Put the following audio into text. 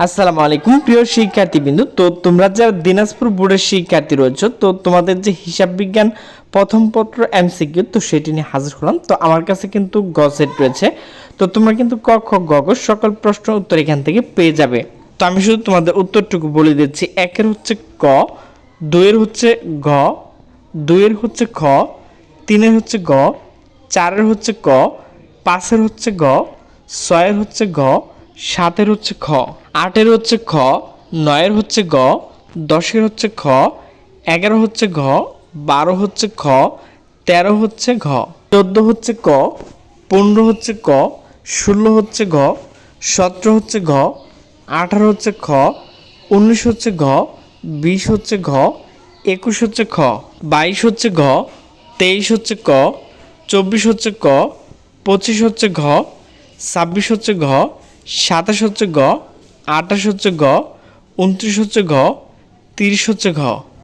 আসসালামু আলাইকুম প্রিয় শিক্ষার্থীবৃন্দ। তো তোমরা যারা দিনাজপুর বোর্ডের শিক্ষার্থী রয়েছে, তো তোমাদের যে হিসাব বিজ্ঞান প্রথম পত্র এমসিকিউ, তো সেটি নিয়ে হাজির হলাম। তো আমার কাছে কিন্তু গ সেট রয়েছে, তো তোমরা কিন্তু ক খ গ ঘ সকল প্রশ্ন উত্তর এখান থেকে পেয়ে যাবে। তো আমি শুধু তোমাদের উত্তরটুকু বলে দিচ্ছি। একের হচ্ছে ক, দুইয়ের হচ্ছে ঘ, দুইয়ের হচ্ছে খ, তিনের হচ্ছে গ, চারের হচ্ছে ক, পাঁচের হচ্ছে গ, ছয়ের হচ্ছে গ, সাতের হচ্ছে খ, আটের হচ্ছে খ, নয়ের হচ্ছে গ, দশের হচ্ছে খ, 11 হচ্ছে ঘ, 12 হচ্ছে খ, 13 হচ্ছে ঘ, 14 হচ্ছে ক, 15 হচ্ছে ক, 16 হচ্ছে ঘ, 17 হচ্ছে ঘ, 18 হচ্ছে খ, 19 হচ্ছে ঘ, 20 হচ্ছে ঘ, 21 হচ্ছে খ, 22 হচ্ছে ঘ, 23 হচ্ছে ক, 24 হচ্ছে ক, 25 হচ্ছে ঘ, 26 হচ্ছে ঘ, 27 হচ্ছে গ, 28 হচ্ছে গ, 29 হচ্ছে ঘ, 30 হচ্ছে ঘ।